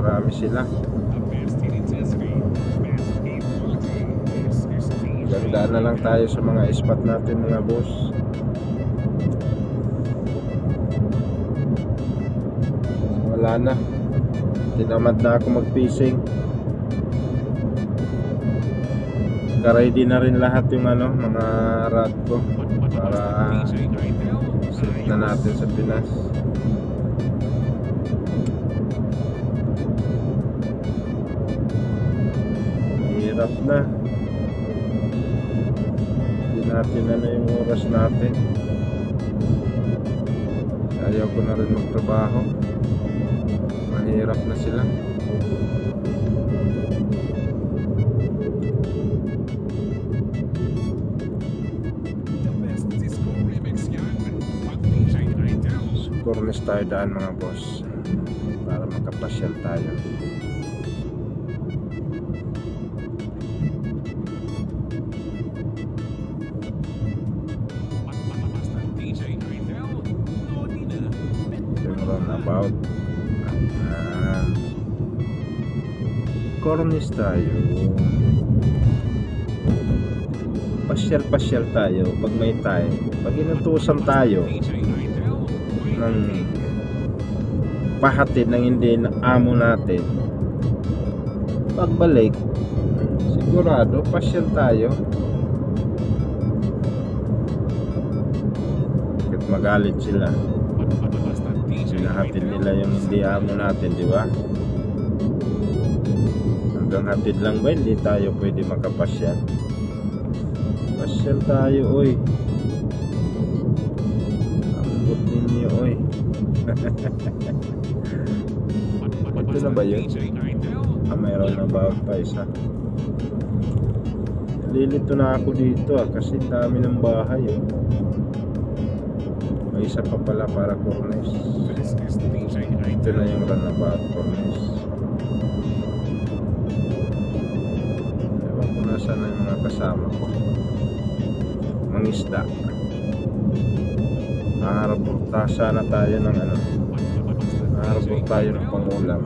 marami sila. Gandaan na lang tayo sa mga spot natin mga boss. Wala na, tinamad na ako mag-fishing. Naka-ready na rin lahat yung mga rod ko para set na natin sa Pinas. Hirap na, hindi natin yung oras natin. Ayaw ko na rin magtrabaho, mahirap na sila. Cornish tayo daan mga boss para makapasyal tayo. Yung roundabout. Cornish tayo. Pasyal-pasyal tayo pag may tayo. Pag inutusan tayo ng pahatid ng hindi na amo natin, pagbalik sigurado pasyal tayo. Kahit magalit sila, sinahatid nila yung hindi amo natin, di ba? Hanggang hatid lang ba hindi tayo pwede makapasyal? Pasyal tayo, oy. Ambot ninyo, oy. Ito na ba yun? Mayroon na ba pa isa? Lilito na ako dito kasi dami ng bahay. May isa pa pala para Cornish. Ito na yung runabout Cornish. Ewan ko nasa na yung mga kasama ko. Mangisda. Nakareporta sana tayo ng nakareporta tayo ng pangulam.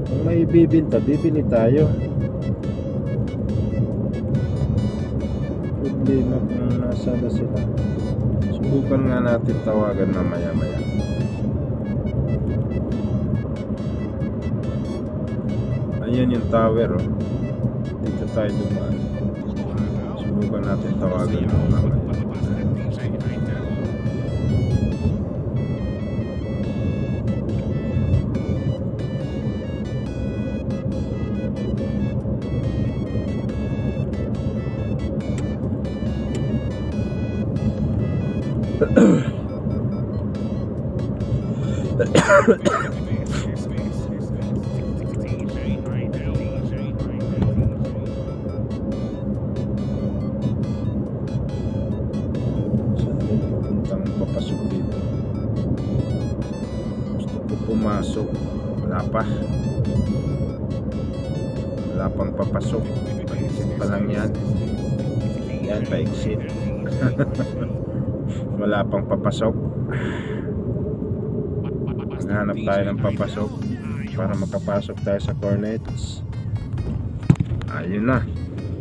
Kung may bibinta, bibili tayo. Problema kung nasa na sila. Subukan nga natin tawagan na maya-maya. Ayan yung tower, oh. Dito tayo dumaan. Subukan natin tawagan na mamaya. Papasok dito. Gusto ko pumasok, wala pa pang papasok. Pa-exit pa lang yan. Yan, pa-exit. Wala pang papasok. Maghanap tayo ng papasok para makapasok tayo sa Cornets. Ayun na,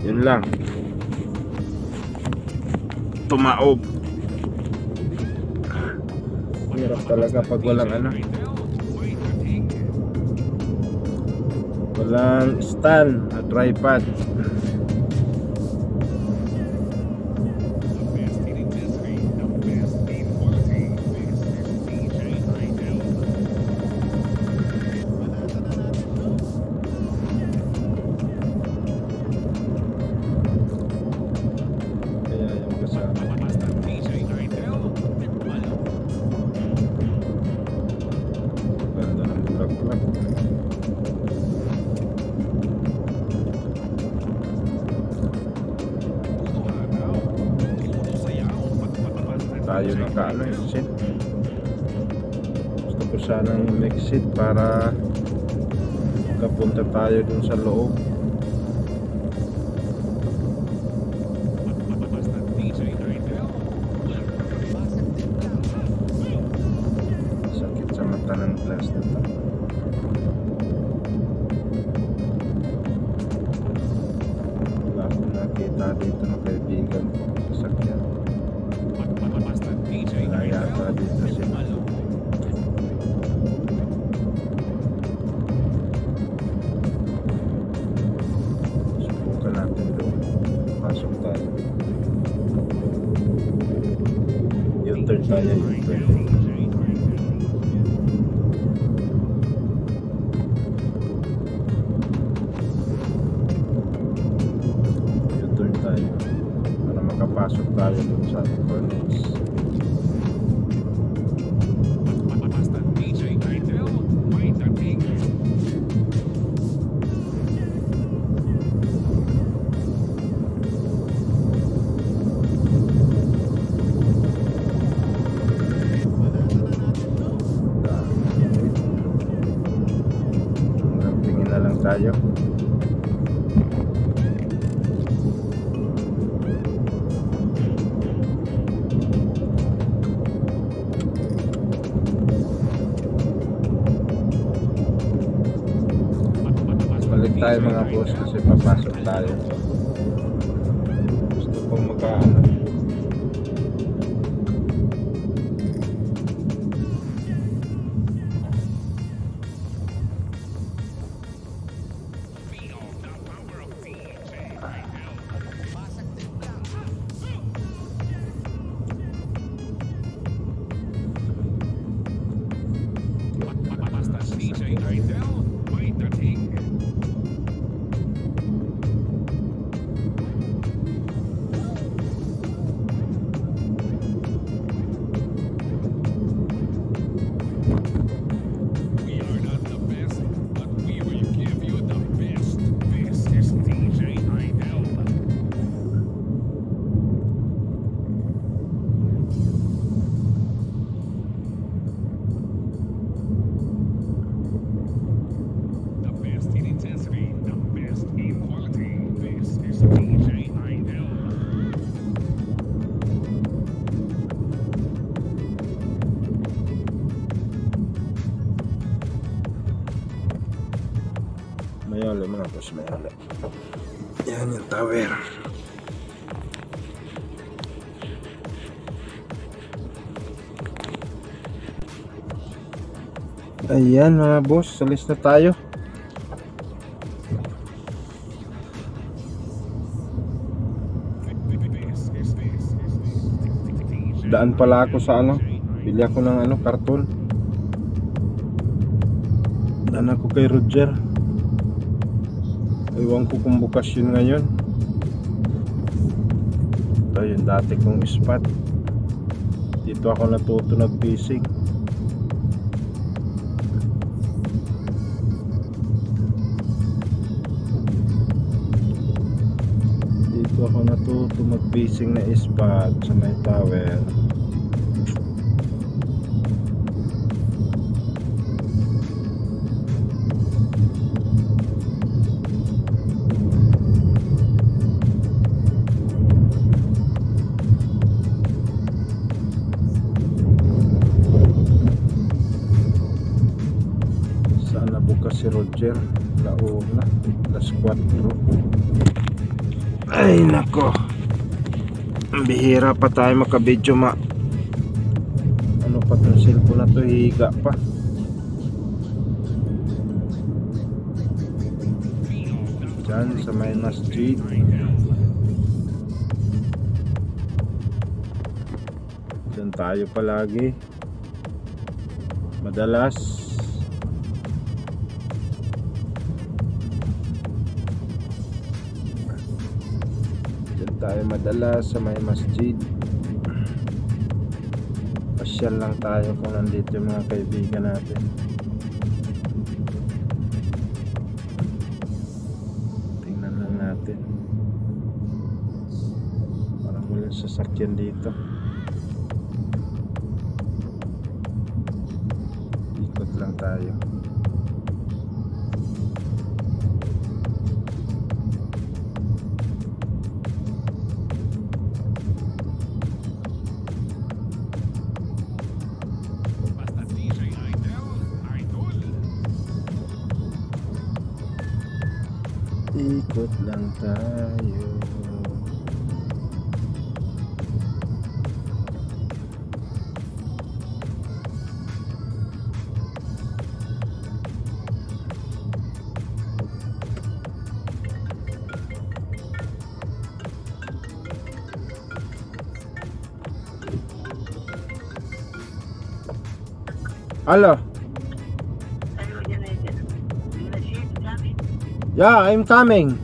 yun lang. Tumaob. Hirap talaga pag walang walang stand at tripod. Tayo naka-exit. Gusto ko sanang exit para makapunta tayo dun sa loob. Sakit sa mata. mata ng glass na to. Wala akong nakita dito ng kaibigan ko sa sakyan. Wala yata dito siya. Subukan natin doon. Pasok tayo. U-turn tayo, U-turn. U-turn tayo para makapasok tayo dun sa corners. Tayo. Balik tayo mga boss kasi papasok tayo. Gusto kong magkaano. Mayali mga boss, mayali. Yan yung tower. Ayan mga boss, alis na tayo. Daan pala ako sa ano, bili ako ng ano, karton. Daan ako kay Roger. Ewan ko kung bukas yun ngayon. Ito yung dati kong spot. Dito ako natuto nag-fishing. Dito ako natuto mag-fishing na spot sa may tower. Si Roger, launa, alas 4. Ay nako, bihira pa tayo makabidyo ano pa itong cellphone na to, higa pa. Diyan sa may masjid. Diyan tayo palagi, madalas. Tayo madalas sa may masjid. Pasyal lang tayo kung nandito yung mga kaibigan natin. Tingnan lang natin. Parang walang sasakyan dito. Ikot lang tayo. ikot lang tayo. Hello. Yeah, I'm coming.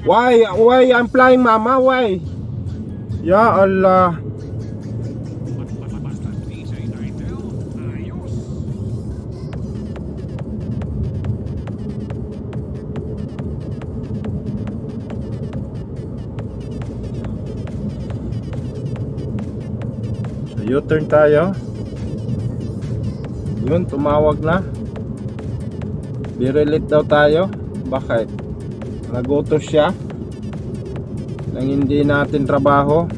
Why I'm flying, mama? Why? Ya Allah. So, U-turn tayo. Yun, tumawag na. Birilit daw tayo. Bakit? Nagutos siya nang hindi natin trabaho.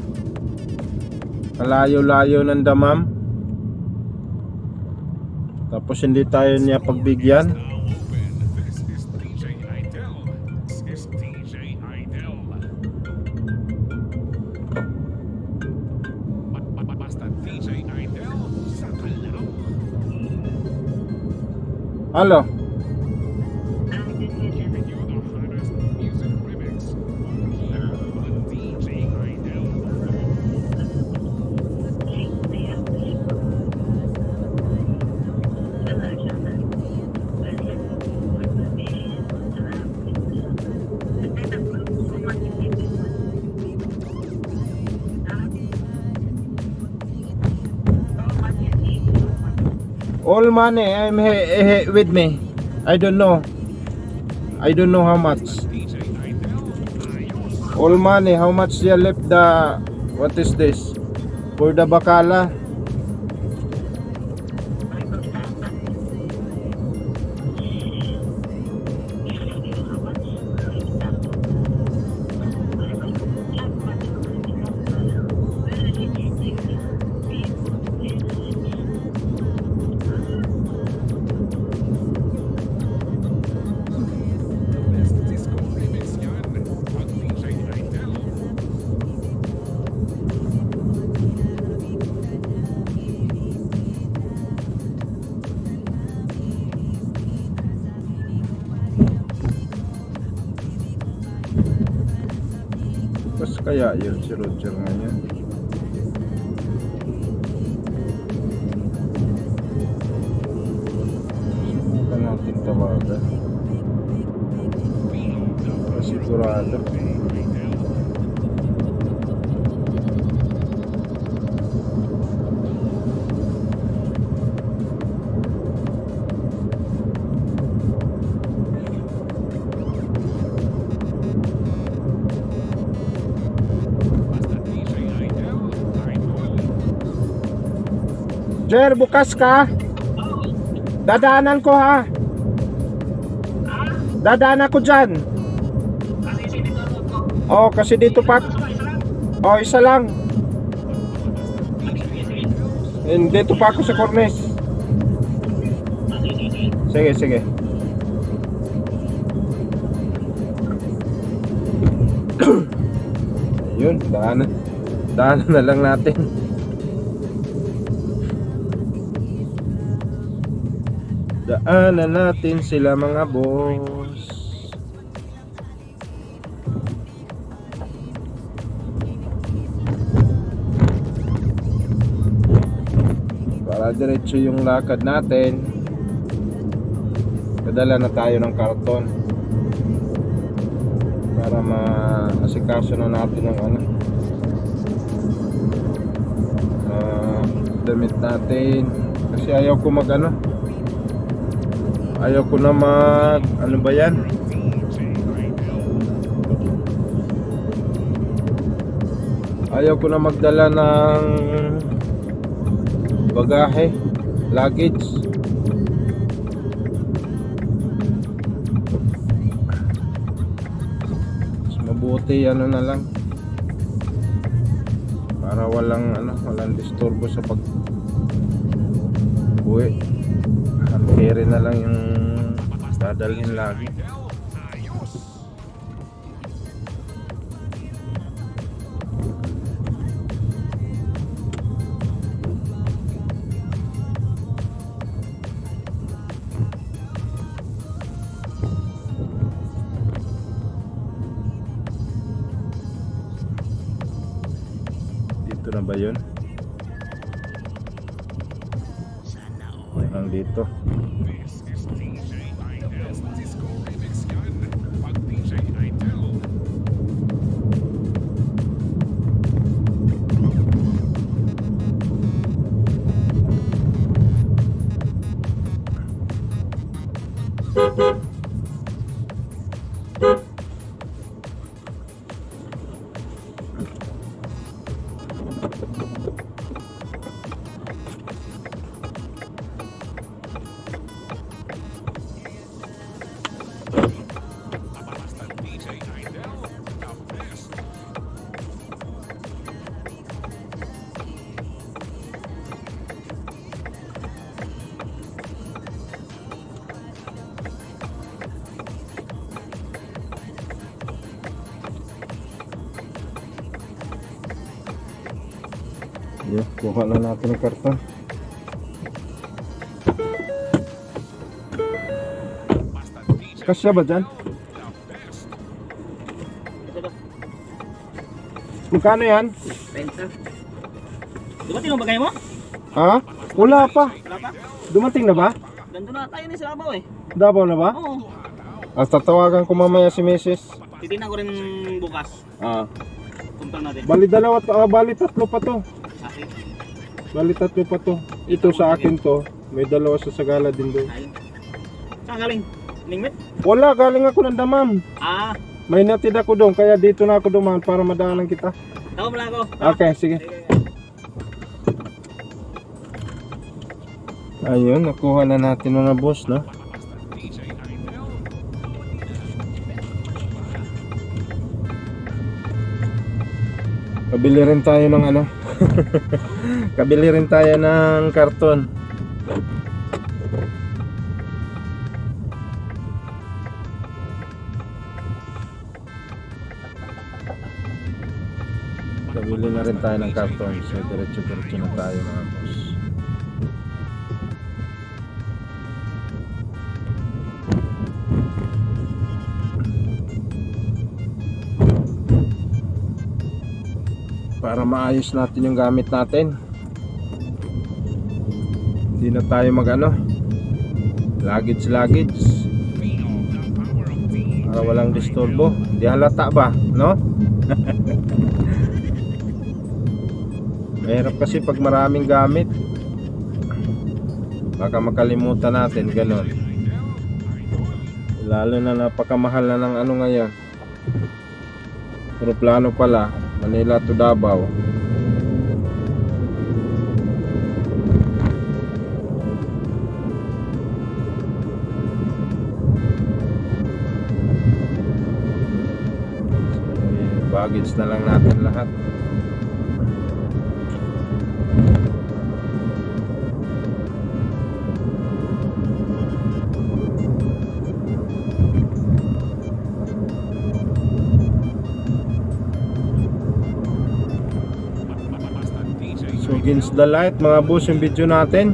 Kalayo-layo ng damam. Tapos hindi tayo niya pagbigyan. Halo. All money I'm with me. I don't know how much. All money, how much they left the, what is this? For the bakala. Mas kaya yun si Roger ngayon. Subukan natin tawagan. Sigurado. Jer, bukas ka? Dadaanan ko ha. Dadaanan ko dyan. Oh, kasi dito pa. Oh, isa lang. And dito pa ako sa Cornes. Sige, sige. Yun, daanan. Daanan na lang natin. Daanan natin sila mga boss. Para diretso yung lakad natin. Padala na tayo ng karton para maasikaso na natin ng ano, damit natin. Kasi ayaw ko mag ano, ayaw ko na mag, ano ba yan? Ayaw ko na magdala ng bagahe, luggage. Mas mabuti ano na lang, para walang ano, walang disturbo sa uwi. Carry na lang yung dadalhin lagi. Dito na ba yun? Ang dito. Yeah, kuha na natin yung karton. Kasya ba dyan? Magkano yan? 30. Dumating ang bagay mo? Ha? Wala pa. Wala pa? Dumating na ba? Ganda na tayo ni sa Davao eh. Davao na ba? Oo. Tatawagan ko mamaya si Mrs. Titignan ko rin bukas. Kumpang natin. Bali dalawa, bali tatlo pa to. Akin. Bali tatlo pa to. Ito sa akin to. May dalawa sa Sagala din doon. Ay. Saan galing? Ningmet? Wala, galing ako ng Damam. Ah. May natid ako doon, kaya dito na ako dumaan para madaanan kita. Tawag mo lang ako. Okay, sige. Ayun, nakuha na natin mga boss, no? Kabili rin tayo ng ano? Kabili rin tayo ng karton. Kabili na rin tayo ng karton. So diretso-diretso na tayo mga boss. Para maayos natin yung gamit natin. Hindi na tayo magano luggage para walang disturbo. Di halata ba, no? Mahirap kasi pag maraming gamit, baka makalimutan natin, ganon. Lalo na napakamahal na ng ano ngayon. Puro plano pala, Manila to Davao. Baggage na lang natin lahat. So against the light mga boss yung video natin.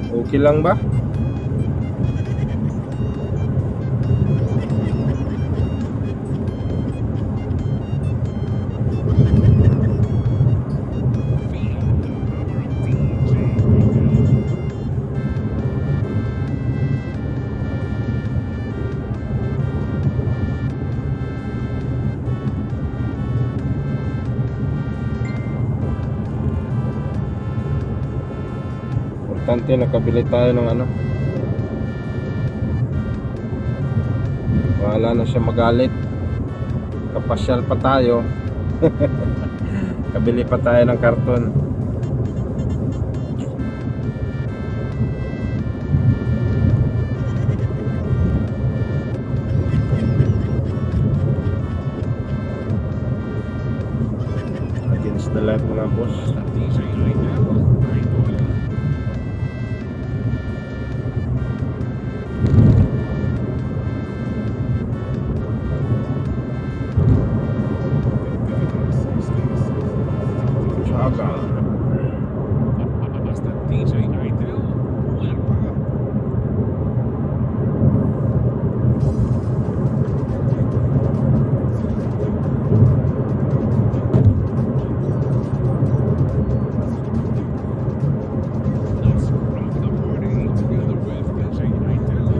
Okay lang ba? Importante nakabili tayo ng ano. Wala na siya magalit. Kapasyal pa tayo. Kabili pa tayo ng karton. Against the light mga boss. umaga. Basta DJ Idol. Wala pa. Let's rock the party together with DJ Idol.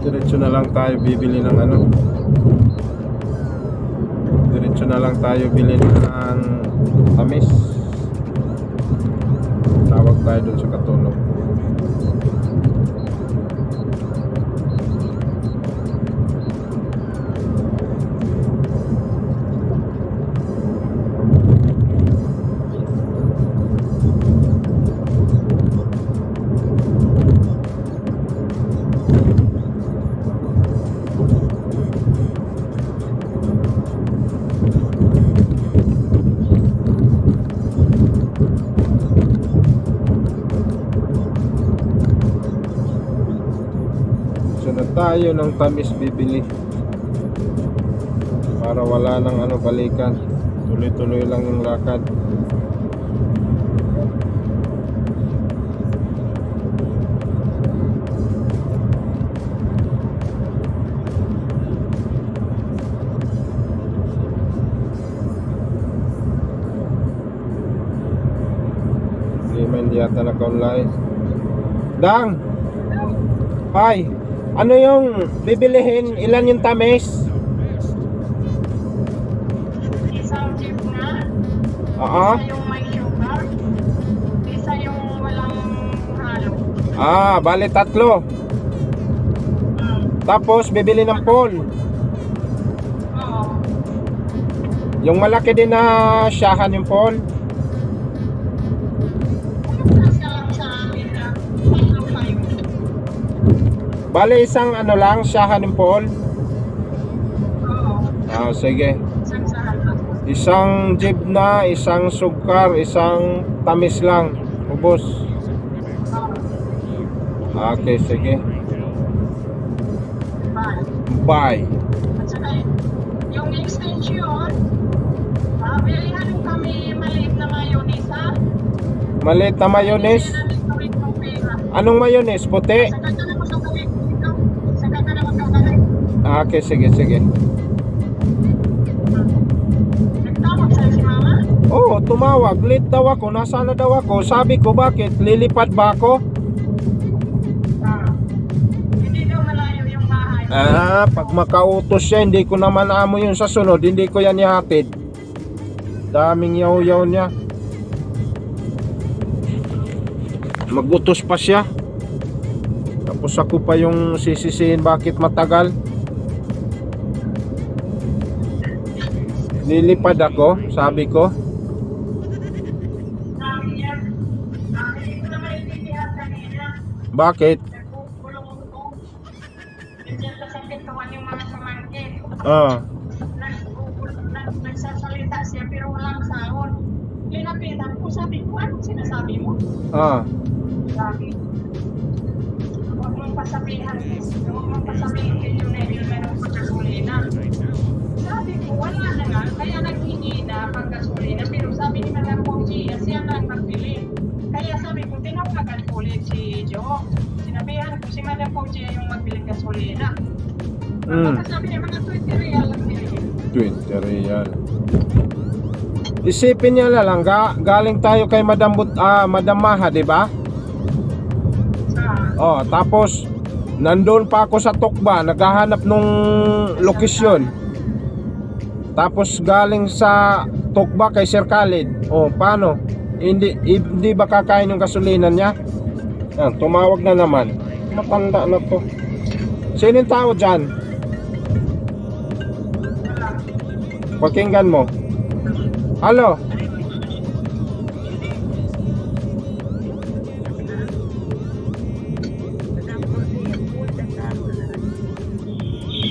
Diretso na lang tayo bibili ng ano. Diretso na lang tayo bili ng tamis. Tawag tayo dun sa katulog. Tayo ng tamis bibili para wala nang ano balikan, tuloy-tuloy lang yung lakad. Hindi yata naka-online. Dang! Hi! Ano yung bibilihin? Ilan yung tamis? Isang jeep na. Oo. Isa yung may sugar. Isa yung walang halo. Bale 3. Tapos bibili ng Paul. Oo. Yung malaki din na siyahan yung Paul. Nasa lang sa amin na 3 tayo. Bale isang ano lang siyahan yung Paul. Oo. Sige. Isang saan lang. Isang jeep na, isang sukar, isang tamis lang. Ubos. Okay, sige. Bye. Bye. At saka yung extension, bilihan kami maliit na mayonnaise ha. Maliit na mayonnaise. Hindi namin gawin ng pera. Anong mayonnaise? Puti? Sa kanta na mo sa gawin dito. Sa kanta na magkakalit. Okay, sige, sige. Nagtawag sa'yo si mama? Oo, tumawag. Late daw ako. Nasaan na daw ako? Sabi ko, bakit? Lilipad ba ako? Hindi daw malayo yung bahay. Pag makautos siya, hindi ko naman amo yun sa sunod. Hindi ko yan ihatid. Daming yaw-yaw niya. Magutos pa siya. Tapos ako pa yung sisisihin bakit matagal. Lilipad ako, sabi ko. Sabi niya, hindi ko naman itigihan kanina. Bakit? Nagpupulong ko. Diyan sa pintuan yung mga pamangkin. Nagsasalita siya pero walang sahod. Linapitan ko, sabi ko, anong sinasabi mo? Sabi, huwag mong pasabihan. Huwag mong pasabihin yung meron sa gasolina. Sabi ko, wala na nga. Kaya naghingi na pang gasolina. Pero sabi ni Madam Pongji, siya lang magbili. Kaya sabi ko, tinawagan ko ulit si Joe. Sinabihan ko si Madam Pongji yung magbiling gasolina. Sabi niya, mga 20 real lang bilhin. 20 real. Isipin niya na lang, galing tayo kay Madam Maha, di ba? Tapos nandoon pa ako sa Tokba, naghahanap nung lokasyon. Tapos galing sa Tokba kay Sir Khalid. Paano? Hindi ba kakain yung gasolina niya? Tumawag na naman. Matanda na to. Sino yung tao dyan? Pakinggan mo. Halo?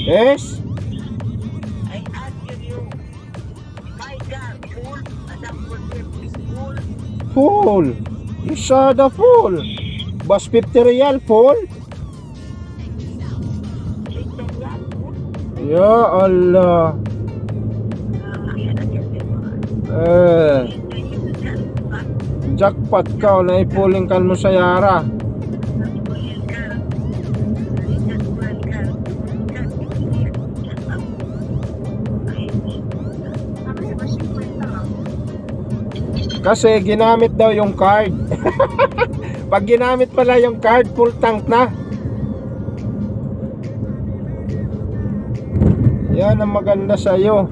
Yes? I ask you, my God, full, Madam Pongji is full. Full. You saw the full. Bus 50 real full. Ya Allah. Jackpot ka, naipuling kan mo sa Yara. Kasi ginamit daw yung card. Pag ginamit pala yung card, full tank na. Yan ang maganda sa'yo.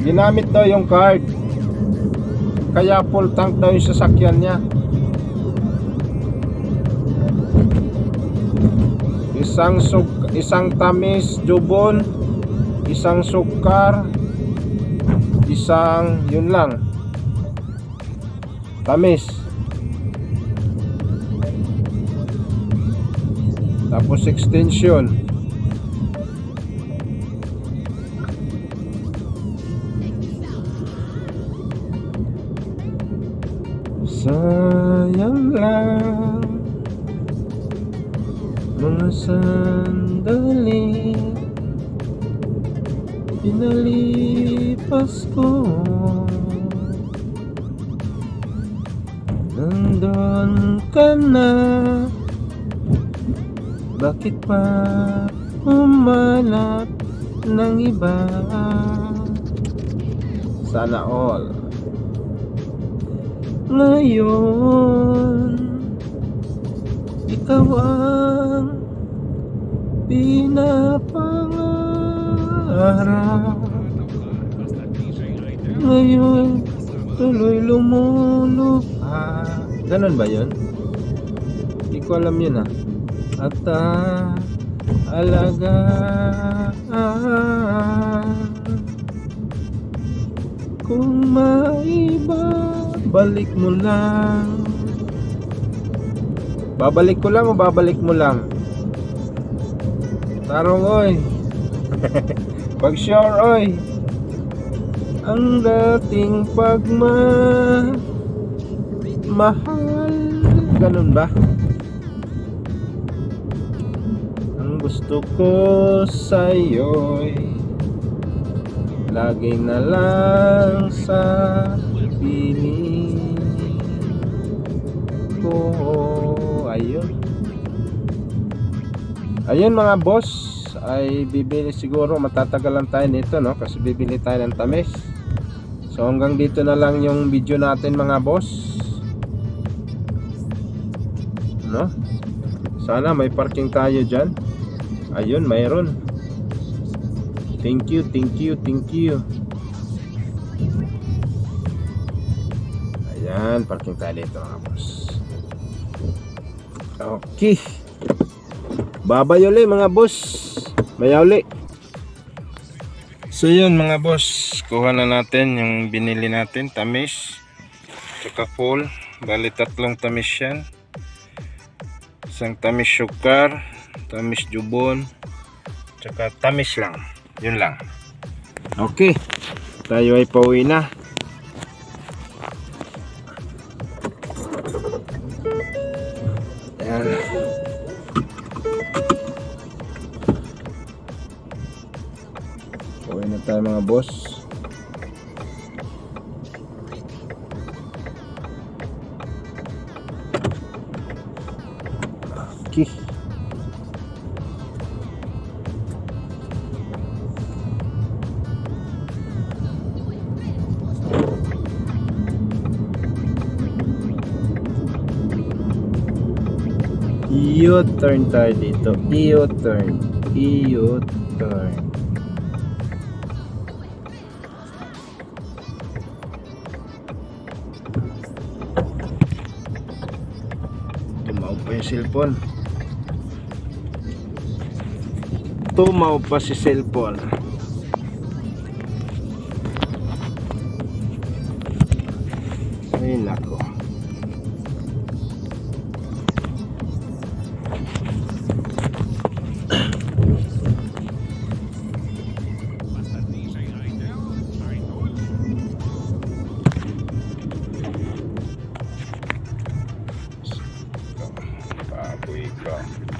Ginamit daw yung card, kaya full tank daw yung sasakyan niya. Isang tamis jubon, isang sukar, isang yun lang tamis, tapos extension. Sayang lang mga sandali pinalipas ko, nandun ka na, bakit pa humanap ng iba? Sana all. Ngayon ikaw ang pinapangarap, ngayon tuloy lumulupa. Ganun ba yun? Hindi ko alam yun ah. At alagaan kung maibabalik mo lang. Babalik ko lang o babalik mo lang? Tarong oy. Pag sure oy. Ang dating pagmamahal. Ganun ba? Ang gusto ko sa'yo'y lagi na lang sa piling ko. Ayun mga boss, ay bibili siguro, matatagalan tayo nito no, kasi bibili tayo ng tamis. So hanggang dito na lang yung video natin mga boss, no? Sana may parking tayo dyan. Ayun, mayroon. Thank you, thank you, thank you. Ayan, parking tayo dito mga boss. Okay, babay uli mga boss, bayaw uli. So yun mga boss, kuha na natin yung binili natin, tamis tsaka full. Bali tatlong tamis yan, isang tamis sukar, tamis jubon, tsaka tamis lang. Yun lang. Okay, tayo ay pauwi na. Ayan. Pauwi na tayo mga boss. Okay. U-turn tayo dito. U-turn. U-turn. Tumaw pa yung cellphone. Tumaw pa si cellphone. Ay nako. Baboy ka.